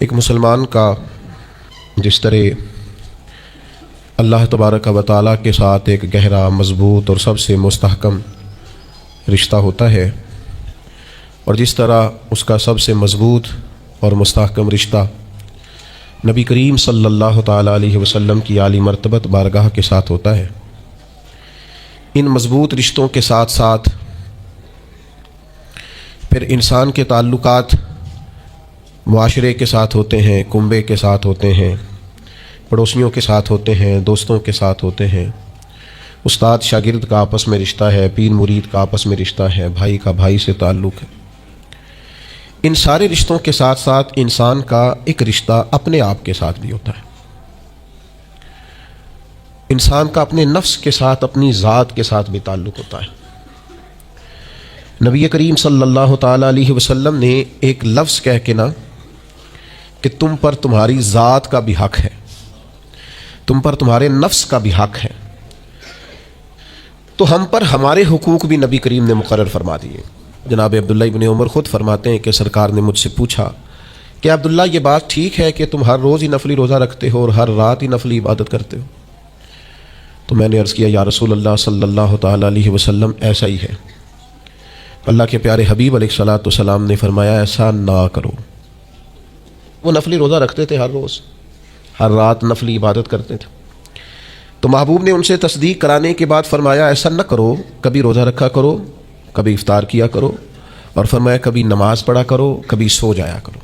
ایک مسلمان کا جس طرح اللہ تبارک و تعالیٰ کے ساتھ ایک گہرا، مضبوط اور سب سے مستحکم رشتہ ہوتا ہے، اور جس طرح اس کا سب سے مضبوط اور مستحکم رشتہ نبی کریم صلی اللہ تعالیٰ علیہ وسلم کی عالی مرتبت بارگاہ کے ساتھ ہوتا ہے، ان مضبوط رشتوں کے ساتھ ساتھ پھر انسان کے تعلقات معاشرے کے ساتھ ہوتے ہیں، کنبے کے ساتھ ہوتے ہیں، پڑوسیوں کے ساتھ ہوتے ہیں، دوستوں کے ساتھ ہوتے ہیں، استاد شاگرد کا آپس میں رشتہ ہے، پیر مرید کا آپس میں رشتہ ہے، بھائی کا بھائی سے تعلق ہے۔ ان سارے رشتوں کے ساتھ ساتھ انسان کا ایک رشتہ اپنے آپ کے ساتھ بھی ہوتا ہے۔ انسان کا اپنے نفس کے ساتھ، اپنی ذات کے ساتھ بھی تعلق ہوتا ہے۔ نبی کریم صلی اللہ تعالیٰ علیہ وسلم نے ایک لفظ کہہ کے نا کہ تم پر تمہاری ذات کا بھی حق ہے، تم پر تمہارے نفس کا بھی حق ہے، تو ہم پر ہمارے حقوق بھی نبی کریم نے مقرر فرما دیے۔ جناب عبداللہ ابن عمر خود فرماتے ہیں کہ سرکار نے مجھ سے پوچھا کہ عبداللہ یہ بات ٹھیک ہے کہ تم ہر روز ہی نفلی روزہ رکھتے ہو اور ہر رات ہی نفلی عبادت کرتے ہو؟ تو میں نے عرض کیا یا رسول اللہ صلی اللہ تعالیٰ علیہ وسلم ایسا ہی ہے۔ اللہ کے پیارے حبیب علیہ الصلوۃ والسلام نے فرمایا ایسا نہ کرو۔ وہ نفلی روزہ رکھتے تھے، ہر روز ہر رات نفلی عبادت کرتے تھے، تو محبوب نے ان سے تصدیق کرانے کے بعد فرمایا ایسا نہ کرو، کبھی روزہ رکھا کرو، کبھی افطار کیا کرو، اور فرمایا کبھی نماز پڑھا کرو، کبھی سو جایا کرو۔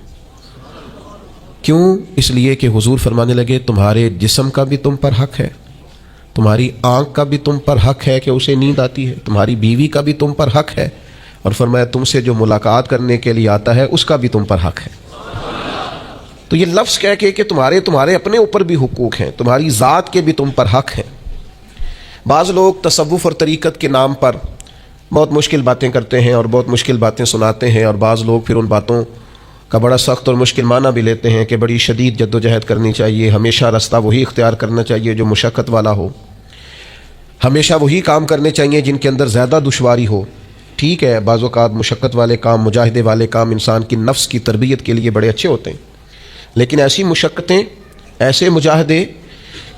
کیوں؟ اس لیے کہ حضور فرمانے لگے تمہارے جسم کا بھی تم پر حق ہے، تمہاری آنکھ کا بھی تم پر حق ہے کہ اسے نیند آتی ہے، تمہاری بیوی کا بھی تم پر حق ہے، اور فرمایا تم سے جو ملاقات کرنے کے لیے آتا ہے اس کا بھی تم پر حق ہے۔ تو یہ لفظ کہہ کے کہ تمہارے اپنے اوپر بھی حقوق ہیں، تمہاری ذات کے بھی تم پر حق ہیں۔ بعض لوگ تصوف اور طریقت کے نام پر بہت مشکل باتیں کرتے ہیں اور بہت مشکل باتیں سناتے ہیں، اور بعض لوگ پھر ان باتوں کا بڑا سخت اور مشکل معنی بھی لیتے ہیں کہ بڑی شدید جد و جہد کرنی چاہیے، ہمیشہ راستہ وہی اختیار کرنا چاہیے جو مشقت والا ہو، ہمیشہ وہی کام کرنے چاہیے جن کے اندر زیادہ دشواری ہو۔ ٹھیک ہے، بعض اوقات مشقت والے کام، مجاہدے والے کام انسان کی نفس کی تربیت کے لیے بڑے اچھے ہوتے ہیں، لیکن ایسی مشقتیں، ایسے مجاہدے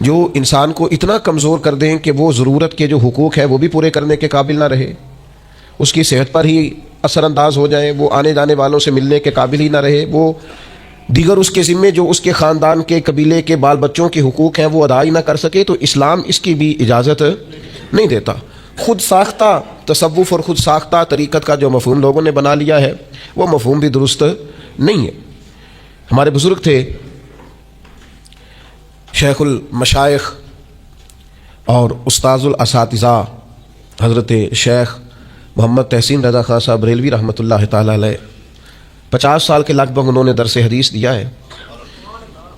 جو انسان کو اتنا کمزور کر دیں کہ وہ ضرورت کے جو حقوق ہے وہ بھی پورے کرنے کے قابل نہ رہے، اس کی صحت پر ہی اثر انداز ہو جائیں، وہ آنے جانے والوں سے ملنے کے قابل ہی نہ رہے، وہ دیگر اس کے ذمے جو اس کے خاندان کے، قبیلے کے بال بچوں کے حقوق ہیں وہ ادا ہی نہ کر سکے، تو اسلام اس کی بھی اجازت نہیں دیتا۔ خود ساختہ تصوف اور خود ساختہ طریقت کا جو مفہوم لوگوں نے بنا لیا ہے وہ مفہوم بھی درست نہیں ہے۔ ہمارے بزرگ تھے شیخ المشائخ اور استاذ الاساتذہ حضرت شیخ محمد تحسین رضا خان صاحب بریلوی رحمۃ اللہ تعالیٰ علیہ، 50 سال کے لگ بھگ انہوں نے درس حدیث دیا ہے۔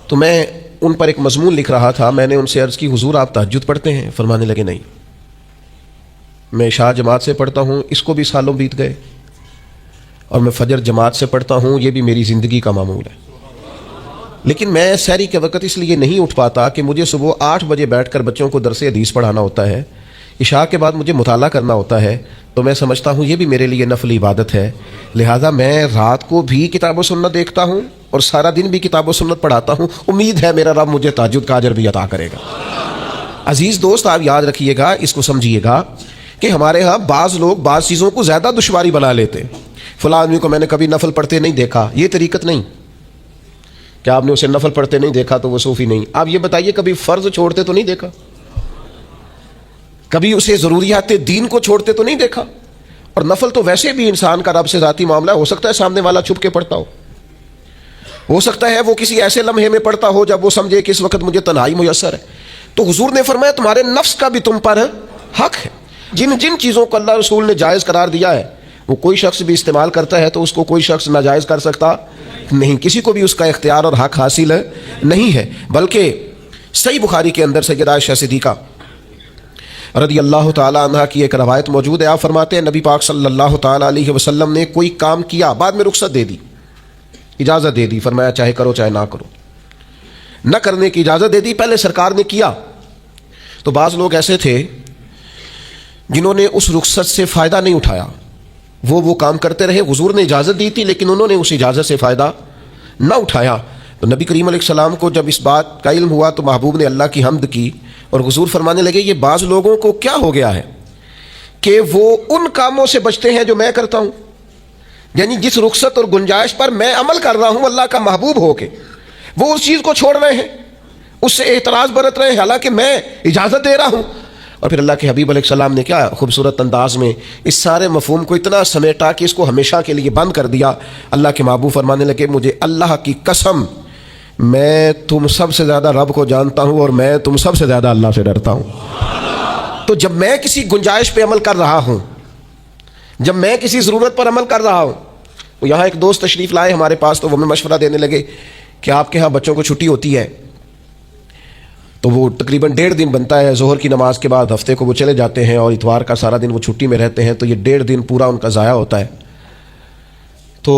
تو میں ان پر ایک مضمون لکھ رہا تھا، میں نے ان سے عرض کی حضور آپ تہجد پڑھتے ہیں؟ فرمانے لگے نہیں، میں عشاء جماعت سے پڑھتا ہوں، اس کو بھی سالوں بیت گئے، اور میں فجر جماعت سے پڑھتا ہوں، یہ بھی میری زندگی کا معمول ہے، لیکن میں سحری کے وقت اس لیے نہیں اٹھ پاتا کہ مجھے صبح 8 بجے بیٹھ کر بچوں کو درس حدیث پڑھانا ہوتا ہے، عشاء کے بعد مجھے مطالعہ کرنا ہوتا ہے، تو میں سمجھتا ہوں یہ بھی میرے لیے نفلی عبادت ہے، لہٰذا میں رات کو بھی کتاب و سنت دیکھتا ہوں اور سارا دن بھی کتاب و سنت پڑھاتا ہوں، امید ہے میرا رب مجھے تہجد کا اجر بھی عطا کرے گا۔ عزیز دوست، آپ یاد رکھیے گا، اس کو سمجھیے گا کہ ہمارے ہاں بعض لوگ بعض چیزوں کو زیادہ دشواری بنا لیتے۔ فلاں آدمی کو میں نے کبھی نفل پڑھتے نہیں دیکھا، یہ طریقت نہیں۔ کیا آپ نے اسے نفل پڑھتے نہیں دیکھا تو وہ صوفی نہیں؟ آپ یہ بتائیے کبھی فرض چھوڑتے تو نہیں دیکھا؟ کبھی اسے ضروریات دین کو چھوڑتے تو نہیں دیکھا؟ اور نفل تو ویسے بھی انسان کا رب سے ذاتی معاملہ، ہو سکتا ہے سامنے والا چھپ کے پڑھتا ہو سکتا ہے وہ کسی ایسے لمحے میں پڑھتا ہو جب وہ سمجھے کہ اس وقت مجھے تنہائی میسر ہے۔ تو حضور نے فرمایا تمہارے نفس کا بھی تم پر حق ہے۔ جن چیزوں کو اللہ رسول نے جائز قرار دیا ہے وہ کوئی شخص بھی استعمال کرتا ہے تو اس کو کوئی شخص ناجائز کر سکتا نہیں، کسی کو بھی اس کا اختیار اور حق حاصل نہیں ہے۔ بلکہ صحیح بخاری کے اندر سیدہ عائشہ صدیقہ رضی اللہ تعالی عنہ کی ایک روایت موجود ہے، آپ فرماتے ہیں نبی پاک صلی اللہ تعالی علیہ وسلم نے کوئی کام کیا، بعد میں رخصت دے دی، اجازت دے دی، فرمایا چاہے کرو چاہے نہ کرو، نہ کرنے کی اجازت دے دی، پہلے سرکار نے کیا۔ تو بعض لوگ ایسے تھے جنہوں نے اس رخصت سے فائدہ نہیں اٹھایا، وہ کام کرتے رہے، حضور نے اجازت دی تھی لیکن انہوں نے اس اجازت سے فائدہ نہ اٹھایا، تو نبی کریم علیہ السلام کو جب اس بات کا علم ہوا تو محبوب نے اللہ کی حمد کی اور حضور فرمانے لگے یہ بعض لوگوں کو کیا ہو گیا ہے کہ وہ ان کاموں سے بچتے ہیں جو میں کرتا ہوں، یعنی جس رخصت اور گنجائش پر میں عمل کر رہا ہوں اللہ کا محبوب ہو کے، وہ اس چیز کو چھوڑ رہے ہیں، اس سے اعتراض برت رہے ہیں حالانکہ میں اجازت دے رہا ہوں۔ اور پھر اللہ کے حبیب علیہ السلام نے کیا خوبصورت انداز میں اس سارے مفہوم کو اتنا سمیٹا کہ اس کو ہمیشہ کے لیے بند کر دیا۔ اللہ کے محبوب فرمانے لگے مجھے اللہ کی قسم میں تم سب سے زیادہ رب کو جانتا ہوں اور میں تم سب سے زیادہ اللہ سے ڈرتا ہوں۔ تو جب میں کسی گنجائش پہ عمل کر رہا ہوں، جب میں کسی ضرورت پر عمل کر رہا ہوں، وہ یہاں ایک دوست تشریف لائے ہمارے پاس تو وہ ہمیں مشورہ دینے لگے کہ آپ کے ہاں بچوں کو چھٹی ہوتی ہے تو وہ تقریباً 1.5 دن بنتا ہے، ظہر کی نماز کے بعد ہفتے کو وہ چلے جاتے ہیں اور اتوار کا سارا دن وہ چھٹی میں رہتے ہیں، تو یہ 1.5 دن پورا ان کا ضائع ہوتا ہے۔ تو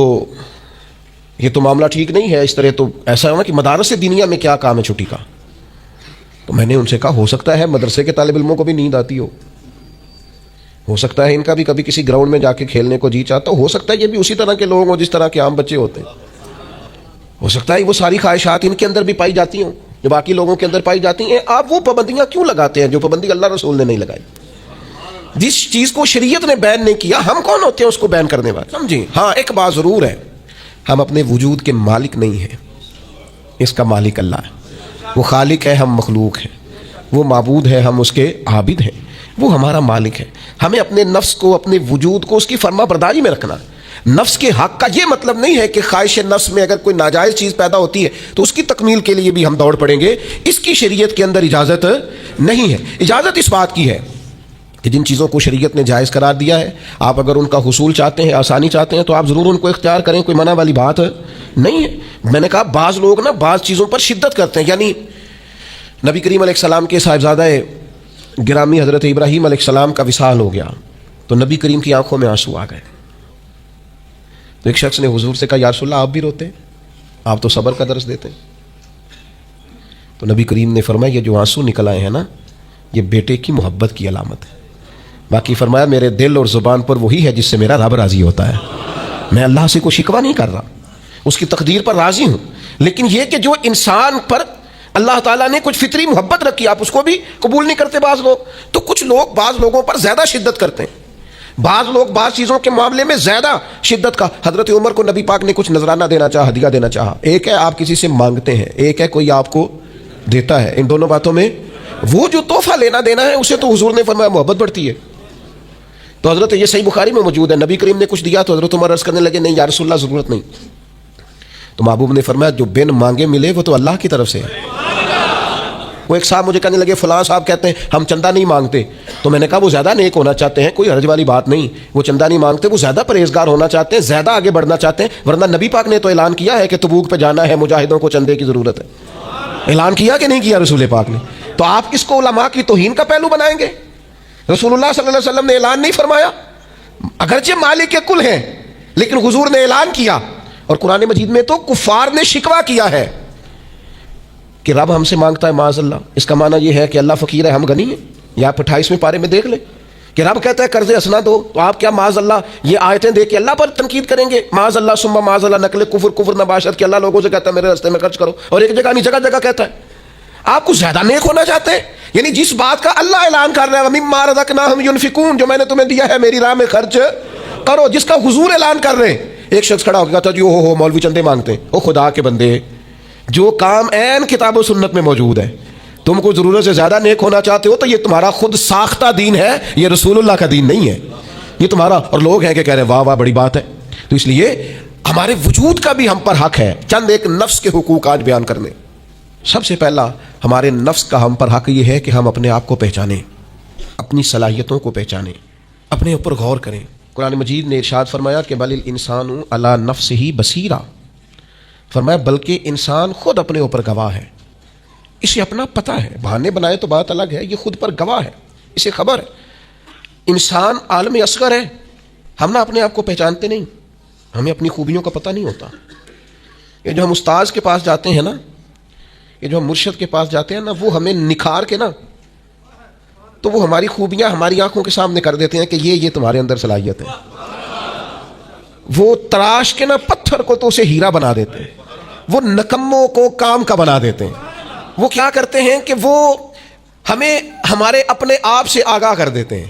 یہ تو معاملہ ٹھیک نہیں ہے، اس طرح تو ایسا ہے نا کہ مدارس دینیہ میں کیا کام ہے چھٹی کا؟ تو میں نے ان سے کہا ہو سکتا ہے مدرسے کے طالب علموں کو بھی نیند آتی ہو سکتا ہے ان کا بھی کبھی کسی گراؤنڈ میں جا کے کھیلنے کو جی چاہتا ہو سکتا ہے یہ بھی اسی طرح کے لوگ ہوں جس طرح کے عام بچے ہوتے ہیں، ہو سکتا ہے وہ ساری خواہشات ان کے اندر بھی پائی جاتی ہوں جو باقی لوگوں کے اندر پائی جاتی ہیں۔ آپ وہ پابندیاں کیوں لگاتے ہیں جو پابندی اللہ رسول نے نہیں لگائی؟ جس چیز کو شریعت نے بین نہیں کیا ہم کون ہوتے ہیں اس کو بین کرنے والے؟ سمجھیں؟ ہاں ایک بات ضرور ہے، ہم اپنے وجود کے مالک نہیں ہیں، اس کا مالک اللہ ہے، وہ خالق ہے ہم مخلوق ہیں، وہ معبود ہے ہم اس کے عابد ہیں، وہ ہمارا مالک ہے۔ ہمیں اپنے نفس کو اپنے وجود کو اس کی فرما برداری میں رکھنا۔ نفس کے حق کا یہ مطلب نہیں ہے کہ خواہش نفس میں اگر کوئی ناجائز چیز پیدا ہوتی ہے تو اس کی تکمیل کے لیے بھی ہم دوڑ پڑیں گے، اس کی شریعت کے اندر اجازت نہیں ہے۔ اجازت اس بات کی ہے کہ جن چیزوں کو شریعت نے جائز قرار دیا ہے آپ اگر ان کا حصول چاہتے ہیں، آسانی چاہتے ہیں تو آپ ضرور ان کو اختیار کریں، کوئی منع والی بات نہیں ہے۔ میں نے کہا بعض لوگ نا بعض چیزوں پر شدت کرتے ہیں، یعنی نبی کریم علیہ السلام کے صاحبزادہ گرامی حضرت ابراہیم علیہ السلام کا وصال ہو گیا تو نبی کریم کی آنکھوں میں آنسو آ گئے۔ تو ایک شخص نے حضور سے کہا یا رسول اللہ آپ بھی روتے ہیں، آپ تو صبر کا درس دیتے ہیں۔ تو نبی کریم نے فرمایا یہ جو آنسو نکل آئے ہیں نا یہ بیٹے کی محبت کی علامت ہے، باقی فرمایا میرے دل اور زبان پر وہی ہے جس سے میرا رب راضی ہوتا ہے، میں اللہ سے کوئی شکوہ نہیں کر رہا، اس کی تقدیر پر راضی ہوں۔ لیکن یہ کہ جو انسان پر اللہ تعالیٰ نے کچھ فطری محبت رکھی آپ اس کو بھی قبول نہیں کرتے بعض لوگ، تو کچھ لوگ بعض لوگوں پر زیادہ شدت کرتے ہیں، بعض لوگ بعض چیزوں کے معاملے میں زیادہ شدت کا۔ حضرت عمر کو نبی پاک نے کچھ نذرانہ دینا چاہا، ہدیہ دینا چاہا، ایک ہے آپ کسی سے مانگتے ہیں، ایک ہے کوئی آپ کو دیتا ہے، ان دونوں باتوں میں وہ جو تحفہ لینا دینا ہے اسے تو حضور نے فرمایا محبت بڑھتی ہے۔ تو حضرت یہ صحیح بخاری میں موجود ہے، نبی کریم نے کچھ دیا تو حضرت عمر عرض کرنے لگے نہیں یا رسول اللہ ضرورت نہیں، تو محبوب نے فرمایا جو بن مانگے ملے وہ تو اللہ کی طرف سے ہے۔ وہ ایک صاحب مجھے کہنے لگے فلاں صاحب کہتے ہیں ہم چندہ نہیں مانگتے، تو میں نے کہا وہ زیادہ نیک ہونا چاہتے ہیں، کوئی حرج والی بات نہیں، وہ چندہ نہیں مانگتے، وہ زیادہ پرہیزگار ہونا چاہتے ہیں، زیادہ آگے بڑھنا چاہتے ہیں، ورنہ نبی پاک نے تو اعلان کیا ہے کہ تبوک پہ جانا ہے، مجاہدوں کو چندے کی ضرورت ہے، اعلان کیا کہ نہیں کیا رسول پاک نے؟ تو آپ کس کو علماء کی توہین کا پہلو بنائیں گے؟ رسول اللہ صلی اللہ علیہ وسلم نے اعلان نہیں فرمایا، اگرچہ مالک کل ہیں لیکن حضور نے اعلان کیا، اور قرآن مجید میں تو کفار نے شکوہ کیا ہے کہ رب ہم سے مانگتا ہے معاذ اللہ۔ اس کا معنی یہ ہے کہ اللہ فقیر ہے ہم غنی ہیں، یا آپ 28ویں پارے میں دیکھ لیں کہ رب کہتا ہے قرض حسنہ دو، تو آپ کیا معاذ اللہ یہ آیتیں دے کے اللہ پر تنقید کریں گے؟ معاذ اللہ ثم معاذ اللہ نقل کفر نباشت کہ اللہ لوگوں سے کہتا ہے میرے راستے میں خرچ کرو، اور ایک جگہ نہیں جگہ جگہ کہتا ہے۔ آپ کچھ زیادہ نیک ہونا چاہتے ہیں، یعنی جس بات کا اللہ اعلان کر رہا ہے وَمِمَّا رَزَقْنَاهُمْ يُنْفِقُونَ، جو میں نے تمہیں دیا ہے میری راہ میں خرچ کرو، جس کا حضور اعلان کر رہے ہیں۔ ایک شخص کھڑا ہو گیا تھا جی ہو مولوی چندے مانگتے ہیں، او خدا کے بندے جو کام عین کتاب و سنت میں موجود ہے، تم کو ضرورت سے زیادہ نیک ہونا چاہتے ہو تو یہ تمہارا خود ساختہ دین ہے، یہ رسول اللہ کا دین نہیں ہے، یہ تمہارا، اور لوگ ہیں کہ کہہ رہے ہیں واہ واہ بڑی بات ہے۔ تو اس لیے ہمارے وجود کا بھی ہم پر حق ہے۔ چند ایک نفس کے حقوق آج بیان کرنے۔ سب سے پہلا ہمارے نفس کا ہم پر حق یہ ہے کہ ہم اپنے آپ کو پہچانیں، اپنی صلاحیتوں کو پہچانیں، اپنے اوپر غور کریں۔ قرآن مجید نے ارشاد فرمایا کہ بل الانسان علی نفسہ بصیرہ، فرمایا بلکہ انسان خود اپنے اوپر گواہ ہے، اسے اپنا پتہ ہے، بہانے بنائے تو بات الگ ہے، یہ خود پر گواہ ہے، اسے خبر ہے۔ انسان عالم اصغر ہے، ہم نہ اپنے آپ کو پہچانتے نہیں، ہمیں اپنی خوبیوں کا پتہ نہیں ہوتا۔ یہ جو ہم استاذ کے پاس جاتے ہیں نا، یہ جو ہم مرشد کے پاس جاتے ہیں نا، وہ ہمیں نکھار کے نا تو وہ ہماری خوبیاں ہماری آنکھوں کے سامنے کر دیتے ہیں کہ یہ تمہارے اندر صلاحیت ہے۔ وہ تراش کے نا پتھر کو تو اسے ہیرا بنا دیتے ہیں، وہ نکموں کو کام کا بنا دیتے ہیں. وہ کیا کرتے ہیں کہ وہ ہمیں ہمارے اپنے آپ سے آگاہ کر دیتے ہیں.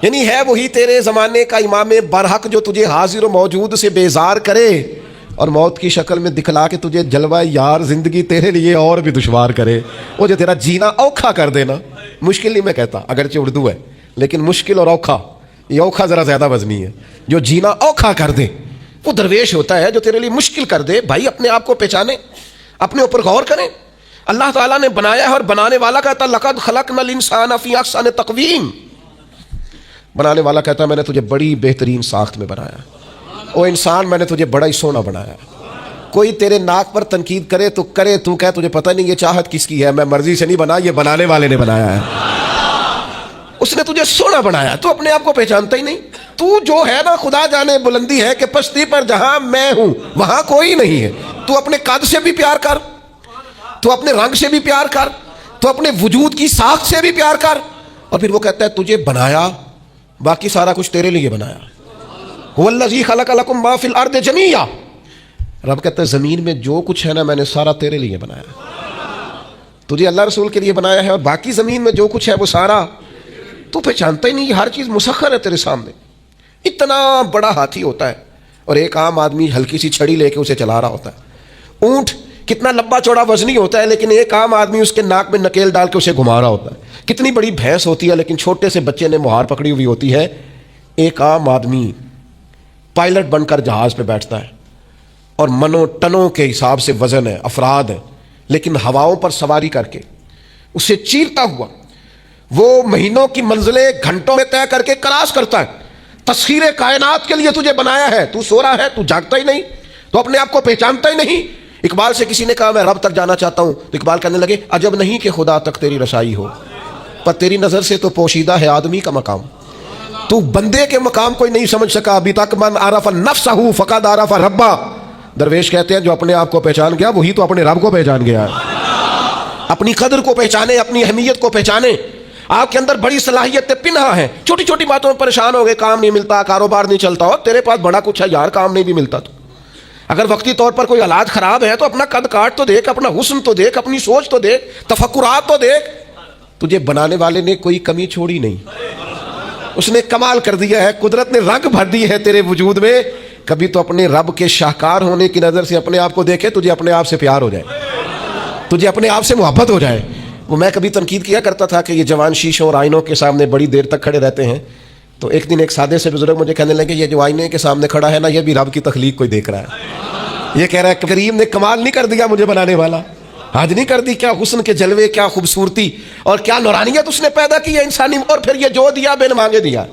یعنی ہے وہی تیرے زمانے کا امام برحق جو تجھے حاضر و موجود سے بیزار کرے اور موت کی شکل میں دکھلا کے تجھے جلوہ یار زندگی تیرے لیے اور بھی دشوار کرے. وہ جو تیرا جینا اوکھا کر دینا, مشکل نہیں میں کہتا اگرچہ اردو ہے لیکن مشکل اور اوکھا, یہ اوکھا ذرا زیادہ وزنی ہے. جو جینا اوکھا کر دے وہ درویش ہوتا ہے جو تیرے لیے مشکل کر دے. بھائی اپنے آپ کو پہچانے, اپنے اوپر غور کریں. اللہ تعالیٰ نے بنایا ہے اور بنانے والا کہتا لقد خلقنا الانسان فی احسن تقویم. بنانے والا کہتا میں نے تجھے بڑی بہترین ساخت میں بنایا. او انسان میں نے تجھے بڑا ہی سونا بنایا. کوئی تیرے ناک پر تنقید کرے تو کرے, تو کہ تجھے پتہ نہیں یہ چاہت کس کی ہے, میں مرضی سے نہیں بنا, یہ بنانے والے نے بنایا ہے. اس نے تجھے سونا بنایا, تو اپنے آپ کو پہچانتا ہی نہیں. تو جو ہے نا خدا جانے بلندی ہے کہ پستی پر جہاں میں ہوں وہاں کوئی نہیں ہے. تو اپنے قد سے بھی پیار کر, تو اپنے رنگ سے بھی پیار کر, تو اپنے وجود کی ساخت سے بھی پیار کر. اور پھر وہ کہتا ہے تجھے بنایا, باقی سارا کچھ تیرے لیے بنایا. هو الذی خلق لکم ما فی الارض جمیعا. رب کہتا ہے زمین میں جو کچھ ہے نا میں نے سارا تیرے لیے بنایا. تجھے اللہ رسول کے لیے بنایا ہے اور باقی زمین میں جو کچھ ہے وہ سارا تو پہچانتا ہی نہیں. یہ ہر چیز مسخر ہے تیرے سامنے. اتنا بڑا ہاتھی ہوتا ہے اور ایک عام آدمی ہلکی سی چھڑی لے کے اسے چلا رہا ہوتا ہے. اونٹ کتنا لمبا چوڑا وزنی ہوتا ہے لیکن ایک عام آدمی اس کے ناک میں نکیل ڈال کے اسے گھما رہا ہوتا ہے. کتنی بڑی بھینس ہوتی ہے لیکن چھوٹے سے بچے نے مہار پکڑی ہوئی ہوتی ہے. ایک عام آدمی پائلٹ بن کر جہاز پہ بیٹھتا ہے اور منوں ٹنوں کے حساب سے وزن ہے, افراد ہے, لیکن ہواؤں پر سواری کر کے اسے چیرتا ہوا وہ مہینوں کی منزلیں گھنٹوں میں طے کر کے کراس کرتا ہے. تسخیر کائنات کے لیے تجھے بنایا ہے, تو سو رہا ہے, تو جاگتا ہی نہیں, تو اپنے آپ کو پہچانتا ہی نہیں. اقبال سے کسی نے کہا میں رب تک جانا چاہتا ہوں, تو اقبال کہنے لگے عجب نہیں کہ خدا تک تیری رسائی ہو, پر تیری نظر سے تو پوشیدہ ہے آدمی کا مقام. تو بندے کے مقام کوئی نہیں سمجھ سکا ابھی تک. من عرف نفسہ فقد عرف ربہ. درویش کہتے ہیں جو اپنے آپ کو پہچان گیا وہی تو اپنے رب کو پہچان گیا ہے. اپنی قدر کو پہچانے, اپنی اہمیت کو پہچانے. آپ کے اندر بڑی صلاحیتیں پنہا ہیں, چھوٹی چھوٹی باتوں میں پریشان ہو گئے, کام نہیں ملتا, کاروبار نہیں چلتا. ہو تیرے پاس بڑا کچھ ہے یار, کام نہیں بھی ملتا. تو اگر وقتی طور پر کوئی حالات خراب ہے تو اپنا قد کاٹ تو دیکھ, اپنا حسن تو دیکھ, اپنی سوچ تو دیکھ, تفکرات تو دیکھ. تجھے بنانے والے نے کوئی کمی چھوڑی نہیں, اس نے کمال کر دیا ہے, قدرت نے رنگ بھر دی ہے تیرے وجود میں. کبھی تو اپنے رب کے شاہکار ہونے کی نظر سے اپنے آپ کو دیکھے, تجھے اپنے آپ سے پیار ہو جائے, تجھے اپنے آپ سے محبت ہو جائے. وہ میں کبھی تنقید کیا کرتا تھا کہ یہ جوان شیشوں اور آئینوں کے سامنے بڑی دیر تک کھڑے رہتے ہیں. تو ایک دن ایک سادے سے بزرگ مجھے کہنے لگے یہ جو آئینے کے سامنے کھڑا ہے نا یہ بھی رب کی تخلیق کوئی دیکھ رہا ہے. یہ کہہ رہا ہے کریم نے کمال نہیں کر دیا مجھے بنانے والا, حد نہیں کر دی, کیا حسن کے جلوے, کیا خوبصورتی اور کیا نورانیت اس نے پیدا کی ہے انسانی. اور پھر یہ جو دیا بن مانگے دیا.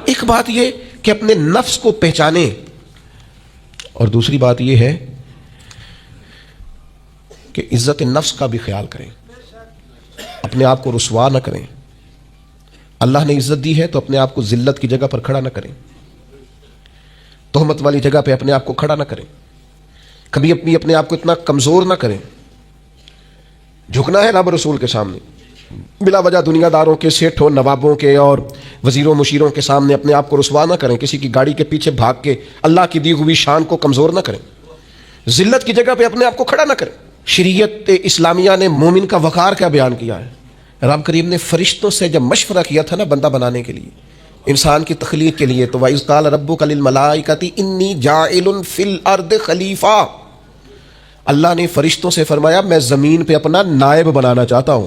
ایک بات یہ کہ اپنے نفس کو پہچانے, اور دوسری بات یہ ہے کہ عزت نفس کا بھی خیال کریں, اپنے آپ کو رسوا نہ کریں. اللہ نے عزت دی ہے تو اپنے آپ کو ذلت کی جگہ پر کھڑا نہ کریں, تہمت والی جگہ پہ اپنے آپ کو کھڑا نہ کریں. کبھی اپنے آپ کو اتنا کمزور نہ کریں. جھکنا ہے رب رسول کے سامنے, بلا وجہ دنیا داروں کے, سیٹھوں, نوابوں کے اور وزیروں مشیروں کے سامنے اپنے آپ کو رسوا نہ کریں. کسی کی گاڑی کے پیچھے بھاگ کے اللہ کی دی ہوئی شان کو کمزور نہ کریں. ذلت کی جگہ پہ اپنے آپ کو کھڑا نہ کریں. شریعت اسلامیہ نے مومن کا وقار کیا بیان کیا ہے. رب کریم نے فرشتوں سے جب مشورہ کیا تھا نا بندہ بنانے کے لیے, انسان کی تخلیق کے لیے, تو وَإِذْ قَالَ رَبُّكَ لِلْمَلَائِكَةِ إِنِّي جَاعِلٌ فِي الْأَرْضِ خَلِيفَةً. اللہ نے فرشتوں سے فرمایا میں زمین پہ اپنا نائب بنانا چاہتا ہوں.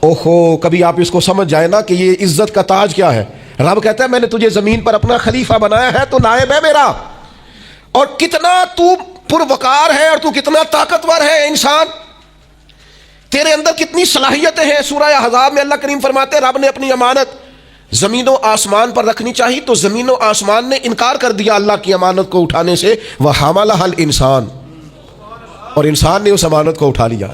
اوہو, کبھی آپ اس کو سمجھ جائے نا کہ یہ عزت کا تاج کیا ہے. رب کہتا ہے میں نے تجھے زمین پر اپنا خلیفہ بنایا ہے, تو نائب ہے میرا. اور کتنا تو پروقار ہے اور تو کتنا طاقتور ہے انسان, تیرے اندر کتنی صلاحیتیں ہیں. سورہ احزاب میں اللہ کریم فرماتے ہیں رب نے اپنی امانت زمین و آسمان پر رکھنی چاہیے تو زمین و آسمان نے انکار کر دیا اللہ کی امانت کو اٹھانے سے. وَحَمَلَهَا الْإِنسَانُ, اور انسان نے اس امانت کو اٹھا لیا.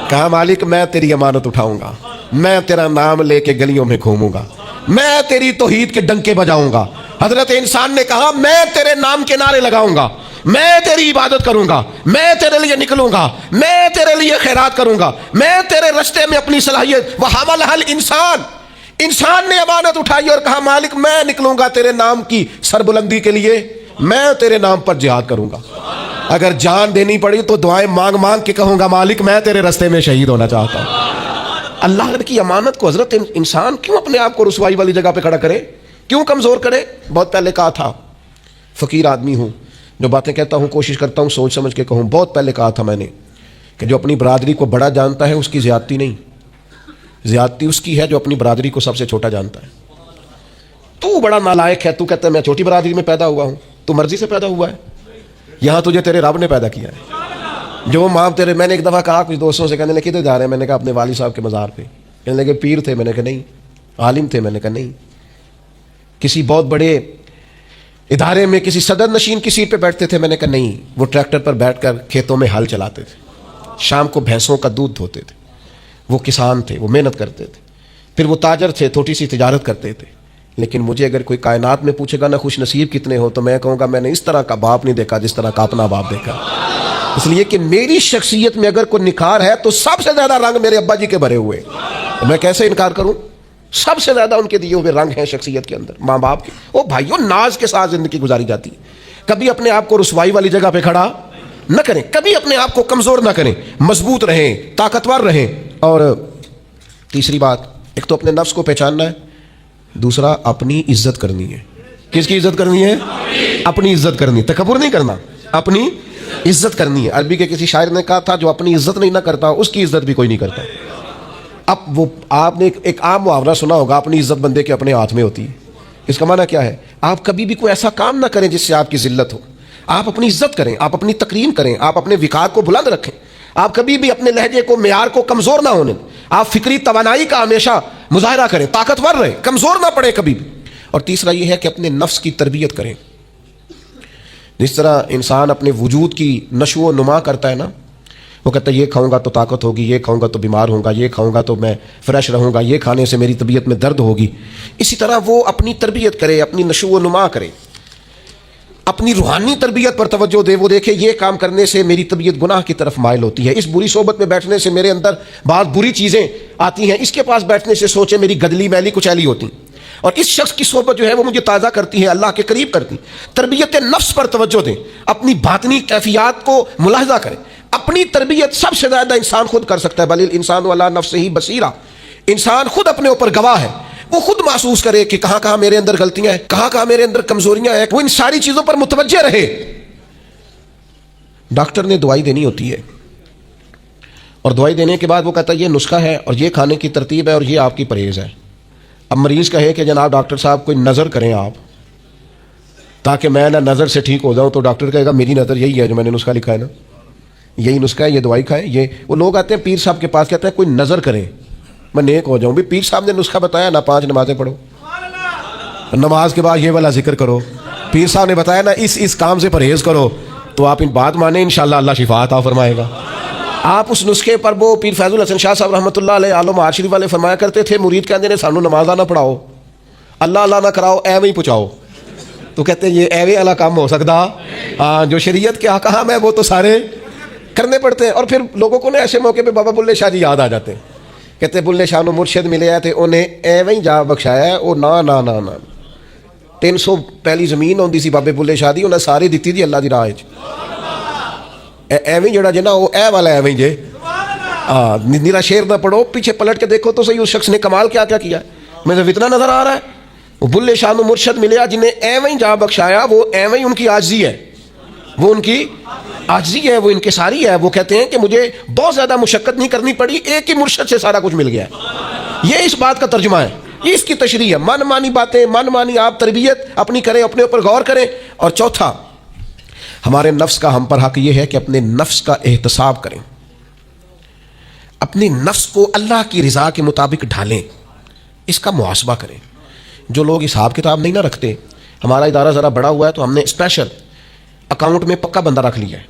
کہا مالک میں تیری امانت اٹھاؤں گا, میں تیرا نام لے کے گلیوں میں گھوموں گا, میں تیری توحید کے ڈنکے بجاؤں گا. حضرت انسان نے کہا میں تیرے نام کے نعرے لگاؤں گا, میں تیری عبادت کروں گا, میں تیرے لیے نکلوں گا, میں تیرے لیے خیرات کروں گا, میں تیرے رستے میں اپنی صلاحیت. وَحَمَلَهَا الْإِنسَانُ, انسان نے امانت اٹھائی اور کہا مالک میں نکلوں گا تیرے نام کی سربلندی کے لیے, میں تیرے نام پر جہاد کروں گا. اگر جان دینی پڑی تو دعائیں مانگ مانگ کے کہوں گا مالک میں تیرے رستے میں شہید ہونا چاہتا ہوں۔ اللہ کی امانت کو حضرت انسان کیوں اپنے آپ کو رسوائی والی جگہ پہ کھڑا کرے، کیوں کمزور کرے؟ بہت پہلے کہا تھا، فقیر آدمی ہوں، جو باتیں کہتا ہوں کوشش کرتا ہوں سوچ سمجھ کے کہوں۔ بہت پہلے کہا تھا میں نے کہ جو اپنی برادری کو بڑا جانتا ہے اس کی زیادتی نہیں، زیادتی اس کی ہے جو اپنی برادری کو سب سے چھوٹا جانتا ہے۔ تو بڑا نالائق ہے، تو کہتا ہے میں چھوٹی برادری میں پیدا ہوا ہوں، تو مرضی سے پیدا ہوا ہے، یہاں تجھے تیرے رب نے پیدا کیا ہے۔ جو ماں تیرے، میں نے ایک دفعہ کہا کچھ دوستوں سے، کہنے لگے کدھر جا رہے ہیں؟ میں نے کہا اپنے والد صاحب کے مزار پہ۔ کہنے لگے پیر تھے؟ میں نے کہا نہیں۔ عالم تھے؟ میں نے کہا نہیں۔ کسی بہت بڑے ادارے میں کسی صدر نشین کی سیٹ پہ بیٹھتے تھے؟ میں نے کہا نہیں۔ وہ ٹریکٹر پر بیٹھ کر کھیتوں میں ہل چلاتے تھے، شام کو بھینسوں کا دودھ دھوتے تھے، وہ کسان تھے، وہ محنت کرتے تھے۔ پھر وہ تاجر تھے، چھوٹی سی تجارت کرتے تھے۔ لیکن مجھے اگر کوئی کائنات میں پوچھے گا نا خوش نصیب کتنے ہو، تو میں کہوں گا میں نے اس طرح کا باپ نہیں دیکھا جس طرح کا اپنا باپ دیکھا۔ اس لیے کہ میری شخصیت میں اگر کوئی نکھار ہے تو سب سے زیادہ رنگ میرے ابا جی کے بھرے ہوئے، میں کیسے انکار کروں؟ سب سے زیادہ ان کے دیے ہوئے رنگ ہیں شخصیت کے اندر، ماں باپ کے۔ وہ بھائیوں ناز کے ساتھ زندگی گزاری جاتی ہے۔ کبھی اپنے آپ کو رسوائی والی جگہ پہ کھڑا نہ کریں، کبھی اپنے آپ کو کمزور نہ کریں، مضبوط رہیں، طاقتور رہیں۔ اور تیسری بات، ایک تو اپنے نفس کو پہچاننا ہے، دوسرا اپنی عزت کرنی ہے۔ کس کی عزت کرنی ہے؟ اپنی عزت کرنی، تکبر نہیں کرنا، اپنی عزت کرنی ہے۔ عربی کے کسی شاعر نے کہا تھا جو اپنی عزت نہیں نہ کرتا اس کی عزت بھی کوئی نہیں کرتا۔ اب وہ آپ نے ایک عام محاورہ سنا ہوگا، اپنی عزت بندے کے اپنے ہاتھ میں ہوتی ہے۔ اس کا معنی کیا ہے؟ آپ کبھی بھی کوئی ایسا کام نہ کریں جس سے آپ کی ذلت ہو۔ آپ اپنی عزت کریں، آپ اپنی تکریم کریں، آپ اپنے وقار کو بلند رکھیں، آپ کبھی بھی اپنے لہجے کو، معیار کو کمزور نہ ہونے، آپ فکری توانائی کا ہمیشہ مظاہرہ کریں، طاقتور رہیں، کمزور نہ پڑے کبھی بھی۔ اور تیسرا یہ ہے کہ اپنے نفس کی تربیت کریں۔ جس طرح انسان اپنے وجود کی نشو و نما کرتا ہے نا، وہ کہتا ہے یہ کھاؤں گا تو طاقت ہوگی، یہ کھاؤں گا تو بیمار ہوں گا، یہ کھاؤں گا تو میں فریش رہوں گا، یہ کھانے سے میری طبیعت میں درد ہوگی۔ اسی طرح وہ اپنی تربیت کرے، اپنی نشو و نما کرے، اپنی روحانی تربیت پر توجہ دے۔ وہ دیکھے یہ کام کرنے سے میری طبیعت گناہ کی طرف مائل ہوتی ہے، اس بری صحبت میں بیٹھنے سے میرے اندر بعض بری چیزیں آتی ہیں، اس کے پاس بیٹھنے سے سوچے میری گدلی میلی کچیلی ہوتی، اور اس شخص کی صحبت جو ہے وہ مجھے تازہ کرتی ہے، اللہ کے قریب کرتی۔ تربیت نفس پر توجہ دیں، اپنی باطنی کیفیات کو ملاحظہ کریں۔ اپنی تربیت سب سے زیادہ انسان خود کر سکتا ہے، بل الانسان علی نفسہ بصیرہ۔ انسان خود اپنے اوپر گواہ ہے، وہ خود محسوس کرے کہ کہاں کہاں میرے اندر غلطیاں ہیں، کہاں کہاں میرے اندر کمزوریاں ہیں، وہ ان ساری چیزوں پر متوجہ رہے۔ ڈاکٹر نے دوائی دینی ہوتی ہے، اور دوائی دینے کے بعد وہ کہتا ہے یہ نسخہ ہے اور یہ کھانے کی ترتیب ہے اور یہ آپ کی پرہیز ہے۔ اب مریض کہے کہ جناب ڈاکٹر صاحب کوئی نظر کریں آپ تاکہ میں نہ نظر سے ٹھیک ہو جاؤں، تو ڈاکٹر کہے گا میری نظر یہی ہے جو میں نے نسخہ لکھا ہے نا، یہی نسخہ ہے، یہ دوائی کھائیں۔ یہ وہ لوگ آتے ہیں پیر صاحب کے پاس، کہتے ہیں کوئی نظر کریں میں نیک ہو جاؤں۔ بھی پیر صاحب نے نسخہ بتایا نا 5 نمازیں پڑھو، نماز کے بعد یہ والا ذکر کرو، پیر صاحب نے بتایا نا اس کام سے پرہیز کرو، تو آپ ان بات مانیں انشاءاللہ اللہ شفا عطا فرمائے گا۔ آپ اس نسخے پر، وہ پیر فیض الحسن شاہ صاحب رحمۃ اللہ علیہ عالم معاشری والے فرمایا کرتے تھے، مرید کہتے ہیں سانو نماز نہ پڑھاؤ، اللہ اللہ نہ کراؤ، ایویں ہی پہنچاؤ۔ تو کہتے ہیں یہ ایویں والا کام ہو سکتا؟ ہاں، جو شریعت کے احکام ہے وہ تو سارے کرنے پڑتے ہیں۔ اور پھر لوگوں کو نا ایسے موقع پہ بابا بلے شاہ جی یاد آ جاتے ہیں، کہتے بلے شاہ نو مرشد ملے ہے تے انہیں ایویں ہی جا بخشایا ہے، او نا نا نا نا 300 پہلی زمین ہوندی سی بابے بلے شاہ دی، انہیں ساری دتی دی اللہ دی راہ وچ، ایویں جڑا جے نا وہ اے والا ایویں جے۔ نیرا شیر نہ پڑھو، پیچھے پلٹ کے دیکھو تو صحیح اس شخص نے کمال کیا کیا کیا ہے، مجھے اتنا نظر آ رہا ہے۔ وہ بلے شاہ نو مرشد ملیا جنہیں ایویں جا بخشایا، وہ ایویں ان کی عاجزی ہے، وہ ان کی عاجزی ہے، وہ انکساری ہے۔ وہ کہتے ہیں کہ مجھے بہت زیادہ مشقت نہیں کرنی پڑی، ایک ہی مرشد سے سارا کچھ مل گیا ہے۔ یہ اس بات کا ترجمہ ہے، یہ اس کی تشریح ہے۔ من مانی باتیں، من مانی آپ تربیت اپنی کریں، اپنے اوپر غور کریں۔ اور چوتھا، ہمارے نفس کا ہم پر حق یہ ہے کہ اپنے نفس کا احتساب کریں، اپنے نفس کو اللہ کی رضا کے مطابق ڈھالیں، اس کا محاسبہ کریں۔ جو لوگ حساب کتاب نہیں نہ رکھتے، ہمارا ادارہ ذرا بڑا ہوا ہے تو ہم نے اسپیشل اکاؤنٹ میں پکا بندہ رکھ لیا ہے۔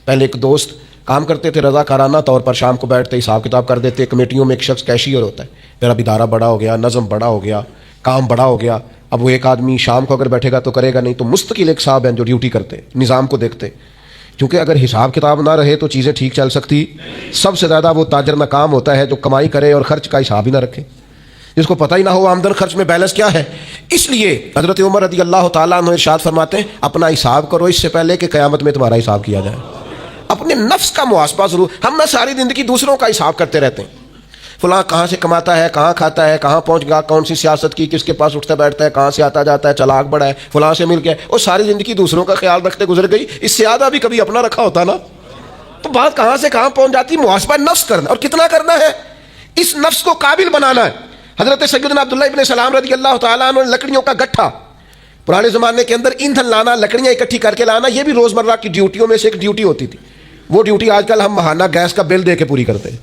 پہلے ایک دوست کام کرتے تھے رضاکارانہ طور پر، شام کو بیٹھتے حساب کتاب کر دیتے، کمیٹیوں میں ایک شخص کیشیئر ہوتا ہے۔ پھر اب ادارہ بڑا ہو گیا، نظم بڑا ہو گیا، کام بڑا ہو گیا، اب وہ ایک آدمی شام کو اگر بیٹھے گا تو کرے گا نہیں، تو مستقل ایک صاحب ہیں جو ڈیوٹی کرتے، نظام کو دیکھتے، کیونکہ اگر حساب کتاب نہ رہے تو چیزیں ٹھیک چل سکتی۔ سب سے زیادہ وہ تاجر ناکام ہوتا ہے جو کمائی کرے اور خرچ کا حساب ہی نہ رکھے۔ جس کو پتہ ہی نہ ہو آمدن خرچ میں بیلنس کیا ہے. اس لیے حضرت عمر رضی اللہ تعالیٰ عنہ ارشاد فرماتے ہیں اپنا حساب کرو اس سے پہلے کہ قیامت میں تمہارا حساب کیا جائے. اپنے نفس کا محاسبہ ضرور. ہم نہ ساری زندگی دوسروں کا حساب کرتے رہتے ہیں, فلاں کہاں سے کماتا ہے, کہاں کھاتا ہے, کہاں پہنچ گیا, کون سی سیاست کی, کس کے پاس اٹھتا بیٹھتا ہے, کہاں سے آتا جاتا ہے, چلاک بڑا ہے, فلاں سے مل گیا, اور ساری زندگی دوسروں کا خیال رکھتے گزر گئی. اس سے زیادہ بھی کبھی اپنا رکھا ہوتا نا, تو بات کہاں سے کہاں پہنچ جاتی. محاسبہ نفس کرنا, اور کتنا کرنا ہے, اس نفس کو قابل بنانا ہے. حضرت سیدنا عبداللہ ابن سلام رضی اللہ تعالیٰ عنہ لکڑیوں کا گٹھا, پرانے زمانے کے اندر ایندھن لانا, لکڑیاں اکٹھی کر کے لانا, یہ بھی روزمرہ کی ڈیوٹیوں میں سے ایک ڈیوٹی ہوتی تھی. وہ ڈیوٹی آج کل ہم ماہانہ گیس کا بل دے کے پوری کرتے ہیں,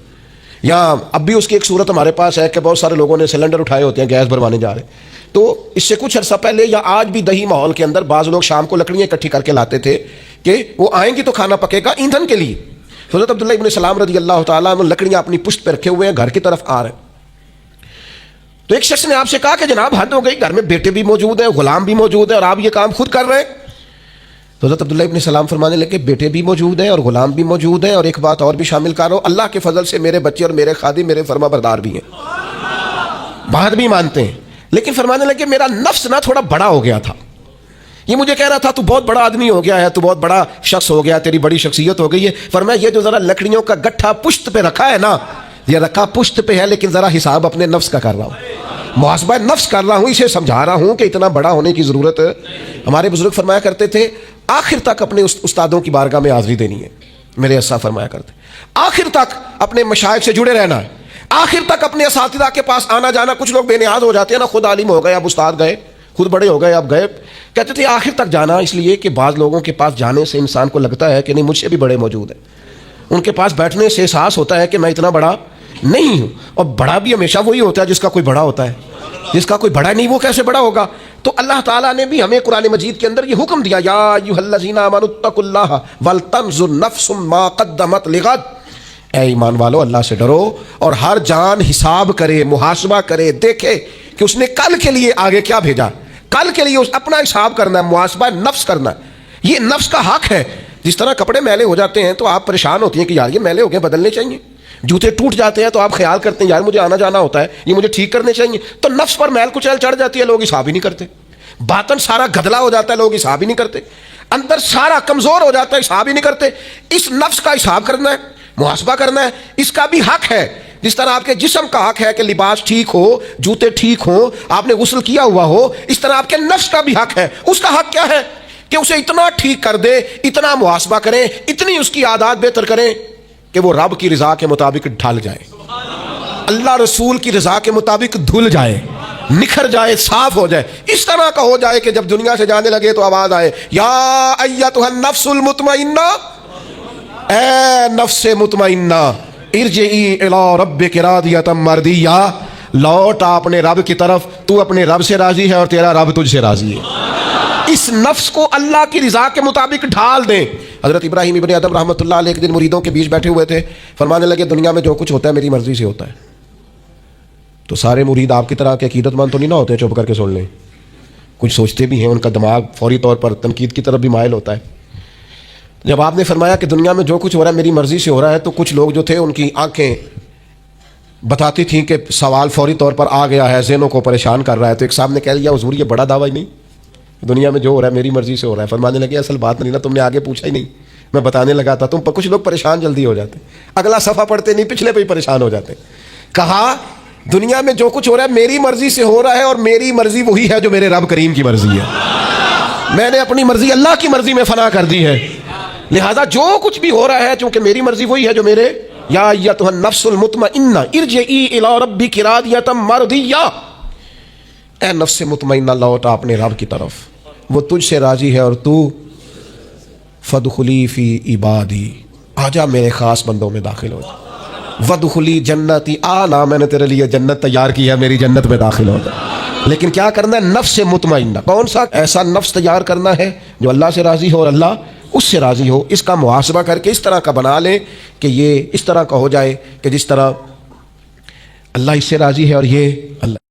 یا اب بھی اس کی ایک صورت ہمارے پاس ہے کہ بہت سارے لوگوں نے سلنڈر اٹھائے ہوتے ہیں گیس بھروانے جا رہے ہیں. تو اس سے کچھ عرصہ پہلے یا آج بھی دیہی ماحول کے اندر بعض لوگ شام کو لکڑیاں اکٹھی کر کے لاتے تھے کہ وہ آئیں گی تو کھانا پکے گا ایندھن کے لیے. حضرت عبداللہ ابن سلام رضی اللہ تعالیٰ عنہ لکڑیاں اپنی پشت پہ رکھے ہوئے ہیں, گھر کی طرف آ رہے ہیں. تو ایک شخص نے آپ سے کہا کہ جناب حد ہو گئی, گھر میں بیٹے بھی موجود ہیں, غلام بھی موجود ہیں, اور آپ یہ کام خود کر رہے ہیں. تو حضرت عبداللہ ابن سلام فرمانے لگے بیٹے بھی موجود ہیں اور غلام بھی موجود ہیں, اور ایک بات اور بھی شامل کر رہا ہوں, اللہ کے فضل سے میرے بچے اور میرے خادم میرے فرما بردار بھی ہیں, بات بھی مانتے ہیں. لیکن فرمانے لگے میرا نفس نہ تھوڑا بڑا ہو گیا تھا. یہ مجھے کہہ رہا تھا تو بہت بڑا آدمی ہو گیا ہے, تو بہت بڑا شخص ہو گیا, تیری بڑی شخصیت ہو گئی ہے. فرمایا یہ جو ذرا لکڑیوں کا گٹھا پشت پہ رکھا ہے نا, یہ رکھا پشت پہ ہے, لیکن ذرا حساب اپنے نفس کا کر رہا ہوں, محاسبہ نفس کر رہا ہوں, اسے سمجھا رہا ہوں کہ اتنا بڑا ہونے کی ضرورت. ہمارے بزرگ فرمایا کرتے تھے آخر تک اپنے استادوں کی بارگاہ میں حاضری دینی ہے. میرے اسا فرمایا کرتے آخر تک اپنے مشائخ سے جڑے رہنا ہے, آخر تک اپنے اساتذہ کے پاس آنا جانا. کچھ لوگ بے نیاز ہو جاتے ہیں نا, خود عالم ہو گئے, اب استاد گئے, خود بڑے ہو گئے, اب گئے. کہتے تھے آخر تک جانا, اس لیے کہ بعض لوگوں کے پاس جانے سے انسان کو لگتا ہے کہ نہیں مجھ سے بھی بڑے موجود ہیں. ان کے پاس بیٹھنے سے احساس ہوتا ہے کہ میں اتنا بڑا نہیں ہوں, اور بڑا بھی ہمیشہ وہی ہوتا ہے جس کا کوئی بڑا ہوتا ہے, جس کا کوئی بڑا نہیں وہ کیسے بڑا ہوگا. تو اللہ تعالیٰ نے بھی ہمیں قرآن مجید کے اندر یہ حکم دیا, یا ایھا الذین آمنوا اتقوا اللہ ولتنظر نفس ما قدمت لغد, اے ایمان والو اللہ سے ڈرو اور ہر جان حساب کرے, محاسبہ کرے, دیکھے کہ اس نے کل کے لیے آگے کیا بھیجا. کل کے لیے اپنا حساب کرنا ہے, محاسبہ نفس کرنا ہے. یہ نفس کا حق ہے. جس طرح کپڑے میلے ہو جاتے ہیں تو آپ پریشان ہوتی ہیں کہ یار یہ میلے ہو گئے, بدلنے چاہیے. جوتے ٹوٹ جاتے ہیں تو آپ خیال کرتے ہیں یار مجھے آنا جانا ہوتا ہے, یہ مجھے ٹھیک کرنے چاہیے. تو نفس پر میل کچیل چڑھ جاتی ہے, لوگ حساب ہی نہیں کرتے. باطن سارا گدلا ہو جاتا ہے, لوگ حساب ہی نہیں کرتے. اندر سارا کمزور ہو جاتا ہے, حساب ہی نہیں کرتے. اس نفس کا حساب کرنا ہے, محاسبہ کرنا ہے. اس کا بھی حق ہے, جس طرح آپ کے جسم کا حق ہے کہ لباس ٹھیک ہو, جوتے ٹھیک ہوں, آپ نے غسل کیا ہوا ہو, اس طرح آپ کے نفس کا بھی حق ہے. اس کا حق کیا ہے کہ اسے اتنا ٹھیک کر دے, اتنا محاسبہ کریں, اتنی اس کی عادات بہتر کریں کہ وہ رب کی رضا کے مطابق ڈھل جائے, اللہ رسول کی رضا کے مطابق دھل جائے, نکھر جائے, صاف ہو جائے. اس طرح کا ہو جائے کہ جب دنیا سے جانے لگے تو آواز آئے, یا ایتھا النفس المطمئنہ, اے نفس مطمئنہ, ارجعی الی ربک راضیۃ مرضیہ, لوٹ اپنے رب کی طرف, تو اپنے رب سے راضی ہے اور تیرا رب تجھ سے راضی ہے. اس نفس کو اللہ کی رضا کے مطابق ڈھال دیں. حضرت ابراہیم ابن ادم رحمۃ اللہ علیہ ایک دن مریدوں کے بیچ بیٹھے ہوئے تھے, فرمانے لگے دنیا میں جو کچھ ہوتا ہے میری مرضی سے ہوتا ہے. تو سارے مرید آپ کی طرح کے عقیدت مند تو نہیں نہ ہوتے چپ کر کے سن لیں, کچھ سوچتے بھی ہیں, ان کا دماغ فوری طور پر تنقید کی طرف بھی مائل ہوتا ہے. جب آپ نے فرمایا کہ دنیا میں جو کچھ ہو رہا ہے میری مرضی سے ہو رہا ہے, تو کچھ لوگ جو تھے ان کی آنکھیں بتاتی تھیں کہ سوال فوری طور پر آ گیا ہے, ذہنوں کو پریشان کر رہا ہے. تو ایک صاحب نے کہہ لیا حضور یہ بڑا دعویٰ ہی نہیں, دنیا میں جو ہو رہا ہے میری مرضی سے ہو رہا ہے. فرمانے لگے اصل بات نہیں نا, تم نے آگے پوچھا ہی نہیں, میں بتانے لگا تھا. تم پر کچھ لوگ پریشان جلدی ہو جاتے, اگلا صفحہ پڑھتے نہیں, پچھلے پہ ہی پریشان ہو جاتے. کہا دنیا میں جو کچھ ہو رہا ہے میری مرضی سے ہو رہا ہے, اور میری مرضی وہی ہے جو میرے رب کریم کی مرضی ہے. میں نے اپنی مرضی اللہ کی مرضی میں فنا کر دی ہے, لہذا جو کچھ بھی ہو رہا ہے چونکہ میری مرضی وہی ہے جو میرے. یا ایھا النفس المطمئنہ ارجعی الی ربک راضیۃ مرضیہ, اے نفس مطمئنہ لوٹ اپنے رب کی طرف, وہ تجھ سے راضی ہے, اور تو فادخلی فی عبادی, آجا میرے خاص بندوں میں داخل ہو جا. وادخلی جنتی, آنا میں نے تیرے لیے جنت تیار کی ہے, میری جنت میں داخل ہو جا. لیکن کیا کرنا ہے, نفس مطمئنہ. کون سا ایسا نفس تیار کرنا ہے جو اللہ سے راضی ہو اور اللہ اس سے راضی ہو. اس کا محاسبہ کر کے اس طرح کا بنا لیں کہ یہ اس طرح کا ہو جائے کہ جس طرح اللہ اس سے راضی ہے اور یہ اللہ